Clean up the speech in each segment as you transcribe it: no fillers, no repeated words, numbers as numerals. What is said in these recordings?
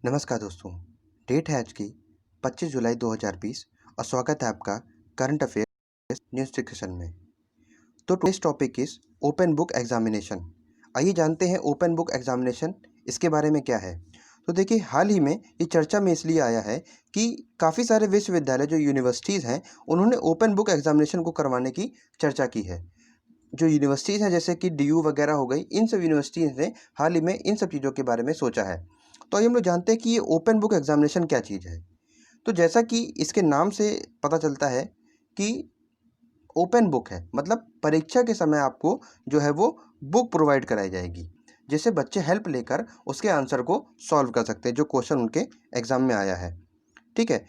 नमस्कार दोस्तों। डेट है आज की 25 जुलाई 2020 और स्वागत है आपका करंट अफेयर्स न्यूज़ डिस्कशन में। तो today's topic is open book examination. आइए जानते हैं ओपन बुक एग्जामिनेशन इसके बारे में क्या है। तो देखिए, हाल ही में ये चर्चा में इसलिए आया है कि काफ़ी सारे विश्वविद्यालय जो यूनिवर्सिटीज़ हैं उन्होंने ओपन बुक एग्जामिनेशन को करवाने की चर्चा की है। जो यूनिवर्सिटीज़ हैं जैसे कि DU वगैरह हो गई, इन सब यूनिवर्सिटीज़ ने हाल ही में इन सब चीज़ों के बारे में सोचा है। तो आइए हम लोग जानते हैं कि ये ओपन बुक एग्जामिनेशन क्या चीज़ है। तो जैसा कि इसके नाम से पता चलता है कि ओपन बुक है, मतलब परीक्षा के समय आपको जो है वो बुक प्रोवाइड कराई जाएगी, जिससे बच्चे हेल्प लेकर उसके आंसर को सॉल्व कर सकते हैं जो क्वेश्चन उनके एग्जाम में आया है। ठीक है।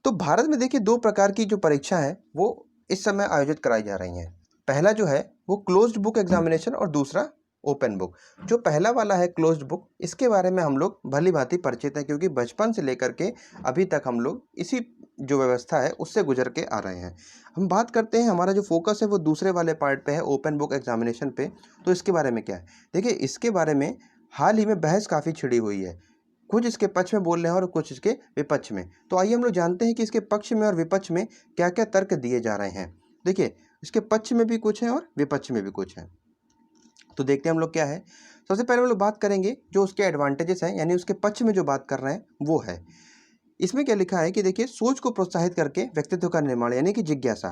तो भारत में देखिए 2 प्रकार की जो परीक्षा है वो इस समय आयोजित कराई जा रही हैं। पहला जो है वो क्लोज्ड बुक एग्जामिनेशन और दूसरा ओपन बुक। जो पहला वाला है क्लोज्ड बुक, इसके बारे में हम लोग भली-भांति परिचित हैं क्योंकि बचपन से लेकर के अभी तक हम लोग इसी जो व्यवस्था है उससे गुजर के आ रहे हैं। हम बात करते हैं, हमारा जो फोकस है वो दूसरे वाले पार्ट पे है, ओपन बुक एग्जामिनेशन पे। तो इसके बारे में क्या है? देखिए, इसके बारे में हाल ही में बहस काफ़ी छिड़ी हुई है। कुछ इसके पक्ष में बोल रहे हैं और कुछ इसके विपक्ष में। तो आइए हम लोग जानते हैं कि इसके पक्ष में और विपक्ष में क्या-क्या तर्क दिए जा रहे हैं। देखिए, इसके पक्ष में भी कुछ है और विपक्ष में भी कुछ है। तो देखते हैं हम लोग क्या है। सबसे पहले हम लोग बात करेंगे जो उसके एडवांटेजेस हैं, यानी उसके पक्ष में जो बात कर रहे हैं वो है। इसमें क्या लिखा है कि देखिए, सोच को प्रोत्साहित करके व्यक्तित्व का निर्माण, यानी कि जिज्ञासा।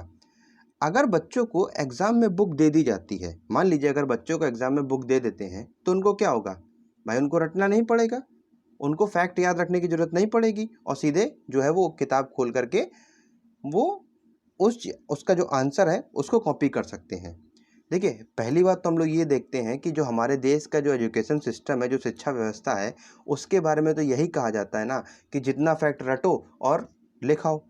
अगर बच्चों को एग्जाम में बुक दे दी जाती है, मान लीजिए अगर बच्चों को एग्जाम में बुक दे देते हैं तो उनको क्या होगा? भाई, उनको रटना नहीं पड़ेगा, उनको फैक्ट याद रखने की ज़रूरत नहीं पड़ेगी और सीधे जो है वो किताब खोल करके वो उसका जो आंसर है उसको कॉपी कर सकते हैं। देखिए, पहली बात तो हम लोग ये देखते हैं कि जो हमारे देश का जो एजुकेशन सिस्टम है, जो शिक्षा व्यवस्था है, उसके बारे में तो यही कहा जाता है ना कि जितना फैक्ट रटो और लिखाओ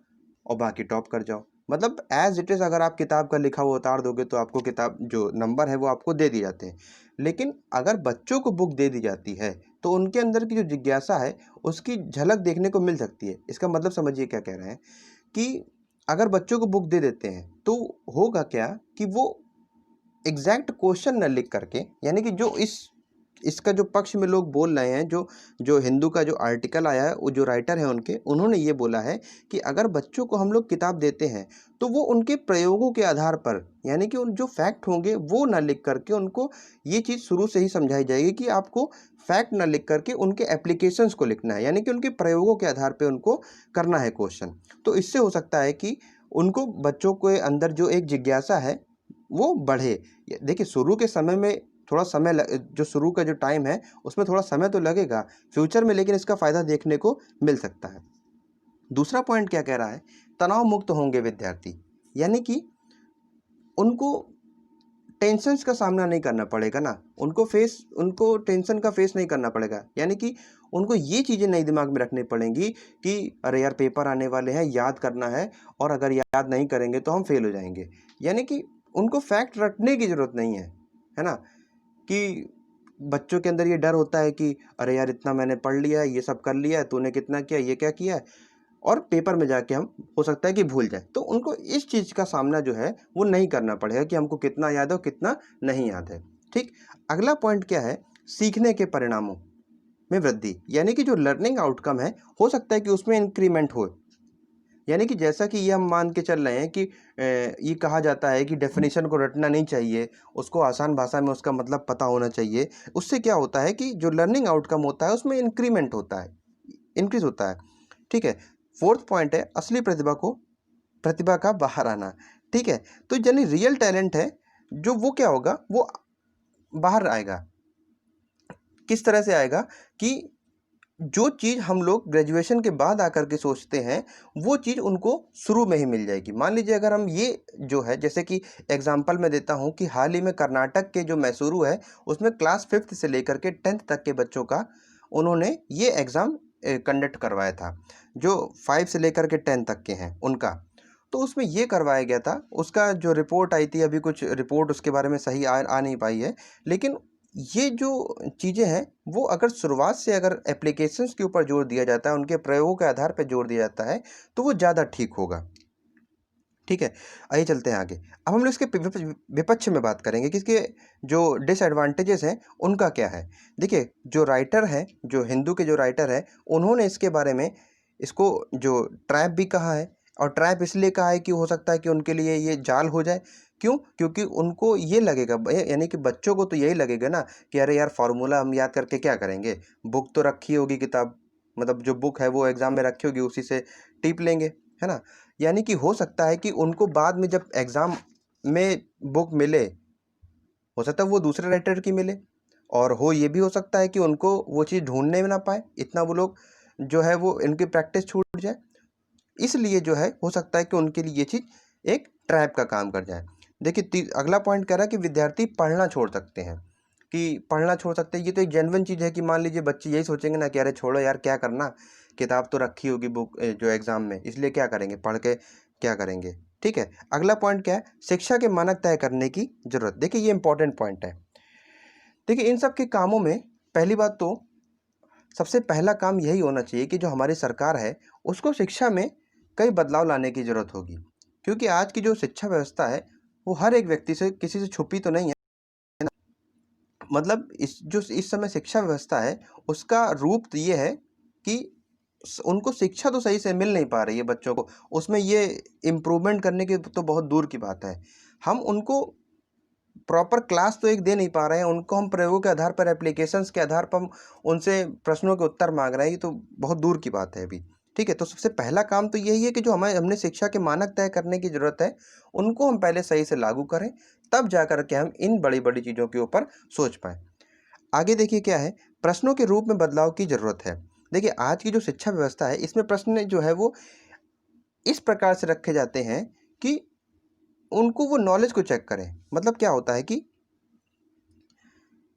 और बाकी टॉप कर जाओ। मतलब एज इट इज़ अगर आप किताब का लिखा हुआ उतार दोगे तो आपको किताब जो नंबर है वो आपको दे दिए जाते हैं। लेकिन अगर बच्चों को बुक दे दी जाती है तो उनके अंदर की जो जिज्ञासा है उसकी झलक देखने को मिल सकती है। इसका मतलब समझिए क्या कह रहे हैं कि अगर बच्चों को बुक दे देते हैं तो होगा क्या कि वो एग्जैक्ट क्वेश्चन न लिख करके, यानी कि जो इसका जो पक्ष में लोग बोल रहे हैं, जो जो हिंदू का जो आर्टिकल आया है, वो जो राइटर है उन्होंने ये बोला है कि अगर बच्चों को हम लोग किताब देते हैं तो वो उनके प्रयोगों के आधार पर, यानी कि उन जो फैक्ट होंगे वो ना लिख करके उनको ये चीज़ शुरू से ही समझाई जाएगी कि आपको फैक्ट ना लिख करके उनके एप्लीकेशंस को लिखना है, यानी कि उनके प्रयोगों के आधार पर उनको करना है क्वेश्चन। तो इससे हो सकता है कि उनको, बच्चों के अंदर जो एक जिज्ञासा है वो बढ़े। देखिए, शुरू के समय में थोड़ा समय जो शुरू का जो टाइम है उसमें थोड़ा समय तो लगेगा फ्यूचर में, लेकिन इसका फ़ायदा देखने को मिल सकता है। दूसरा पॉइंट क्या कह रहा है? तनाव मुक्त होंगे विद्यार्थी, यानी कि उनको टेंशन्स का सामना नहीं करना पड़ेगा ना, उनको टेंशन का फेस नहीं करना पड़ेगा, यानी कि उनको ये चीज़ें नहीं दिमाग में रखनी पड़ेंगी कि अरे यार पेपर आने वाले हैं, याद करना है और अगर याद नहीं करेंगे तो हम फेल हो जाएंगे। यानी कि उनको फैक्ट रटने की ज़रूरत नहीं है ना? कि बच्चों के अंदर ये डर होता है कि अरे यार इतना मैंने पढ़ लिया है, ये सब कर लिया है, तूने कितना किया, ये क्या किया है, और पेपर में जाके हम हो सकता है कि भूल जाए। तो उनको इस चीज़ का सामना जो है वो नहीं करना पड़ेगा कि हमको कितना याद है और कितना नहीं याद है। ठीक। अगला पॉइंट क्या है? सीखने के परिणामों में वृद्धि, यानी कि जो लर्निंग आउटकम है हो सकता है कि उसमें इंक्रीमेंट हो। यानी कि जैसा कि ये हम मान के चल रहे हैं कि ये कहा जाता है कि डेफिनेशन को रटना नहीं चाहिए, उसको आसान भाषा में उसका मतलब पता होना चाहिए। उससे क्या होता है कि जो लर्निंग आउटकम होता है उसमें इंक्रीमेंट होता है, इंक्रीज होता है। ठीक है। फोर्थ पॉइंट है असली प्रतिभा का बाहर आना। ठीक है। तो यानी रियल टैलेंट है जो वो क्या होगा, वो बाहर आएगा। किस तरह से आएगा कि जो चीज़ हम लोग ग्रेजुएशन के बाद आकर के सोचते हैं वो चीज़ उनको शुरू में ही मिल जाएगी। मान लीजिए अगर हम ये जो है, जैसे कि एग्जांपल मैं देता हूँ कि हाल ही में कर्नाटक के जो मैसूरू है उसमें क्लास 5th से लेकर के 10th तक के बच्चों का उन्होंने ये एग्ज़ाम कंडक्ट करवाया था, जो 5 से लेकर के 10 तक के हैं उनका। तो उसमें ये करवाया गया था, उसका जो रिपोर्ट आई थी, अभी कुछ रिपोर्ट उसके बारे में सही आ नहीं पाई है, लेकिन ये जो चीज़ें हैं वो अगर शुरुआत से अगर एप्लीकेशंस के ऊपर जोर दिया जाता है, उनके प्रयोगों के आधार पर जोर दिया जाता है तो वो ज़्यादा ठीक होगा। ठीक है, आइए चलते हैं आगे। अब हम लोग इसके विपक्ष में बात करेंगे कि इसके जो डिसएडवांटेजेस हैं उनका क्या है। देखिए, जो राइटर है, जो हिंदू के जो राइटर है, उन्होंने इसके बारे में इसको जो ट्रैप भी कहा है, और ट्रैप इसलिए कहा है कि हो सकता है कि उनके लिए ये जाल हो जाए। क्यों? क्योंकि उनको ये लगेगा, यानी कि बच्चों को तो यही लगेगा ना कि अरे यार, फार्मूला हम याद करके क्या करेंगे, बुक तो रखी होगी, किताब मतलब जो बुक है वो एग्जाम में रखी होगी, उसी से टिप लेंगे, है ना। यानी कि हो सकता है कि उनको बाद में जब एग्जाम में बुक मिले, हो सकता है वो दूसरे राइटर की मिले, और हो ये भी हो सकता है कि उनको वो चीज़ ढूंढने में ना पाए, इतना वो लोग जो है वो इनकी प्रैक्टिस छूट जाए। इसलिए जो है हो सकता है कि उनके लिए ये चीज़ एक ट्रैप का काम कर जाए। देखिए, अगला पॉइंट कह रहा है कि विद्यार्थी पढ़ना छोड़ सकते हैं, कि पढ़ना छोड़ सकते हैं। ये तो एक जेन्युइन चीज़ है कि मान लीजिए बच्चे यही सोचेंगे ना कि अरे छोड़ो यार, क्या करना, किताब तो रखी होगी बुक जो एग्ज़ाम में, इसलिए क्या करेंगे, पढ़ के क्या करेंगे। ठीक है, अगला पॉइंट क्या है, शिक्षा के मानक तय करने की ज़रूरत। देखिए, ये इंपॉर्टेंट पॉइंट है। देखिए, इन सब के कामों में पहली बात तो सबसे पहला काम यही होना चाहिए कि जो हमारी सरकार है, उसको शिक्षा में कई बदलाव लाने की ज़रूरत होगी। क्योंकि आज की जो शिक्षा व्यवस्था है, वो हर एक व्यक्ति से, किसी से छुपी तो नहीं है ना। मतलब इस समय शिक्षा व्यवस्था है, उसका रूप तो ये है कि उनको शिक्षा तो सही से मिल नहीं पा रही है बच्चों को। उसमें ये इम्प्रूवमेंट करने की तो बहुत दूर की बात है। हम उनको प्रॉपर क्लास तो एक दे नहीं पा रहे हैं, उनको हम प्रयोगों के आधार पर, एप्लीकेशंस के आधार पर हम उनसे प्रश्नों के उत्तर मांग रहे हैं, ये तो बहुत दूर की बात है अभी। ठीक है, तो सबसे पहला काम तो यही है कि जो हमने शिक्षा के मानक तय करने की ज़रूरत है, उनको हम पहले सही से लागू करें, तब जा कर के हम इन बड़ी बड़ी चीज़ों के ऊपर सोच पाएँ। आगे देखिए क्या है, प्रश्नों के रूप में बदलाव की ज़रूरत है। देखिए, आज की जो शिक्षा व्यवस्था है, इसमें प्रश्न जो है वो इस प्रकार से रखे जाते हैं कि उनको वो नॉलेज को चेक करें। मतलब क्या होता है कि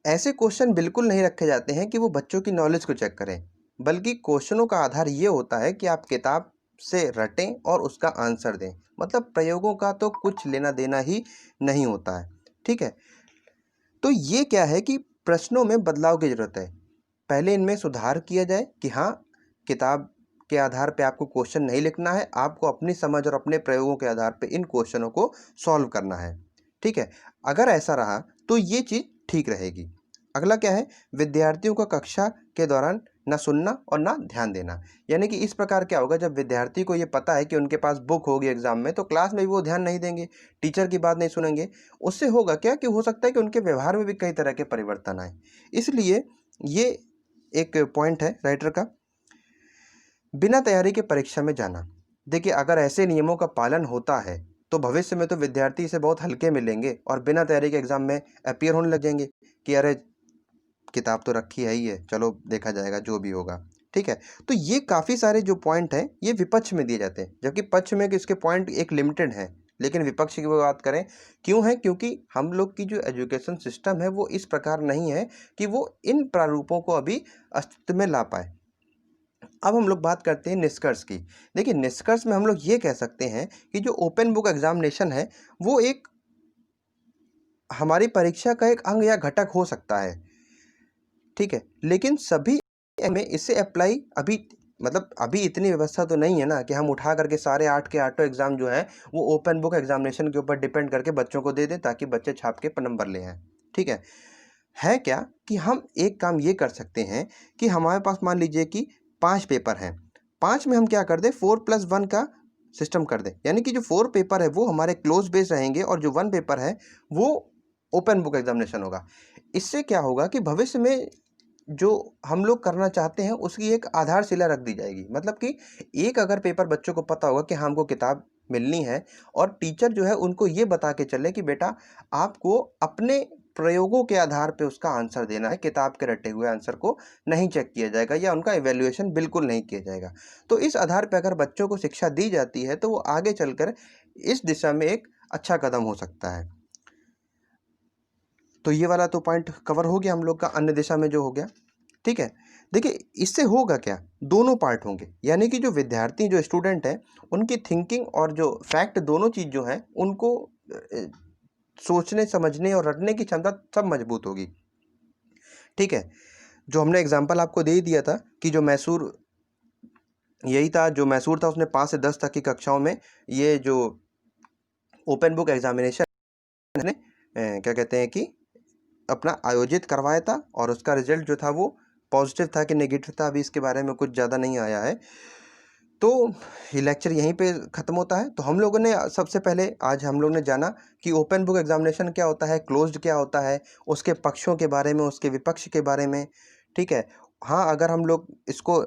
ऐसे क्वेश्चन बिल्कुल नहीं रखे जाते हैं कि वो बच्चों की नॉलेज को चेक करें, बल्कि क्वेश्चनों का आधार ये होता है कि आप किताब से रटें और उसका आंसर दें। मतलब प्रयोगों का तो कुछ लेना देना ही नहीं होता है। ठीक है, तो ये क्या है कि प्रश्नों में बदलाव की ज़रूरत है। पहले इनमें सुधार किया जाए कि हाँ, किताब के आधार पे आपको क्वेश्चन नहीं लिखना है, आपको अपनी समझ और अपने प्रयोगों के आधार पे इन क्वेश्चनों को सॉल्व करना है। ठीक है, अगर ऐसा रहा तो ये चीज़ ठीक रहेगी। अगला क्या है, विद्यार्थियों को कक्षा के दौरान ना सुनना और ना ध्यान देना। यानी कि इस प्रकार क्या होगा, जब विद्यार्थी को ये पता है कि उनके पास बुक होगी एग्जाम में, तो क्लास में भी वो ध्यान नहीं देंगे, टीचर की बात नहीं सुनेंगे। उससे होगा क्या कि हो सकता है कि उनके व्यवहार में भी कई तरह के परिवर्तन आए। इसलिए ये एक पॉइंट है राइटर का। बिना तैयारी के परीक्षा में जाना। देखिए, अगर ऐसे नियमों का पालन होता है तो भविष्य में तो विद्यार्थी इसे बहुत हल्के में लेंगे और बिना तैयारी के एग्जाम में अपीयर होने लग जाएंगे कि अरे किताब तो रखी है ही है, चलो देखा जाएगा जो भी होगा। ठीक है, तो ये काफ़ी सारे जो पॉइंट हैं ये विपक्ष में दिए जाते हैं, जबकि पक्ष में कि इसके पॉइंट एक लिमिटेड है। लेकिन विपक्ष की बात करें, क्यों है? क्योंकि हम लोग की जो एजुकेशन सिस्टम है वो इस प्रकार नहीं है कि वो इन प्रारूपों को अभी अस्तित्व में ला पाए। अब हम लोग बात करते हैं निष्कर्ष की। देखिए, निष्कर्ष में हम लोग ये कह सकते हैं कि जो ओपन बुक एग्जामिनेशन है, वो एक हमारी परीक्षा का एक अंग या घटक हो सकता है। ठीक है, लेकिन सभी में इसे अप्लाई अभी इतनी व्यवस्था तो नहीं है ना कि हम उठा करके सारे 8 के 8 एग्जाम जो है वो ओपन बुक एग्जामिनेशन के ऊपर डिपेंड करके बच्चों को दे दें ताकि बच्चे छाप के नंबर ले आएँ। ठीक है क्या कि हम एक काम ये कर सकते हैं कि हमारे पास मान लीजिए कि 5 पेपर हैं, 5 में हम क्या कर दें, 4+1 का सिस्टम कर दें। यानी कि जो 4 पेपर है वो हमारे क्लोज बेस्ड रहेंगे और जो 1 पेपर है वो ओपन बुक एग्जामिनेशन होगा। इससे क्या होगा कि भविष्य में जो हम लोग करना चाहते हैं उसकी एक आधारशिला रख दी जाएगी। मतलब कि एक अगर पेपर बच्चों को पता होगा कि हाँ, हमको किताब मिलनी है, और टीचर जो है उनको ये बता के चले कि बेटा आपको अपने प्रयोगों के आधार पे उसका आंसर देना है, किताब के रटे हुए आंसर को नहीं चेक किया जाएगा या उनका इवैल्यूएशन बिल्कुल नहीं किया जाएगा। तो इस आधार पे अगर बच्चों को शिक्षा दी जाती है तो वो आगे चलकर इस दिशा में एक अच्छा कदम हो सकता है। तो ये वाला तो पॉइंट कवर हो गया हम लोग का, अन्य दिशा में जो हो गया। ठीक है, देखिए इससे होगा क्या, दोनों पार्ट होंगे। यानी कि जो विद्यार्थी, जो स्टूडेंट हैं, उनकी थिंकिंग और जो फैक्ट, दोनों चीज़ जो हैं उनको सोचने, समझने और रटने की क्षमता सब मजबूत होगी। ठीक है, जो हमने एग्जाम्पल आपको दे ही दिया था कि जो मैसूर, यही था, जो मैसूर था उसने 5 से 10 तक की कक्षाओं में ये जो ओपन बुक एग्जामिनेशन ने क्या कहते हैं कि अपना आयोजित करवाया था और उसका रिजल्ट जो था वो पॉजिटिव था कि नेगेटिव था, अभी इसके बारे में कुछ ज़्यादा नहीं आया है। तो ये लेक्चर यहीं पे ख़त्म होता है। तो हम लोगों ने सबसे पहले आज हम लोग ने जाना कि ओपन बुक एग्जामिनेशन क्या होता है, क्लोज्ड क्या होता है, उसके पक्षों के बारे में, उसके विपक्ष के बारे में, ठीक है। हाँ, अगर हम लोग इसको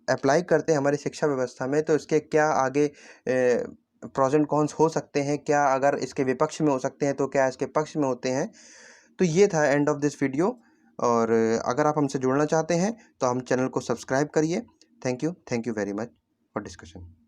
अप्लाई करते हैं हमारी शिक्षा व्यवस्था में तो इसके क्या आगे प्रोज एंड कॉन्स हो सकते हैं, क्या अगर इसके विपक्ष में हो सकते हैं तो क्या इसके पक्ष में होते हैं। तो ये था एंड ऑफ दिस वीडियो। और अगर आप हमसे जुड़ना चाहते हैं तो हम चैनल को सब्सक्राइब करिए। Thank you very much for discussion.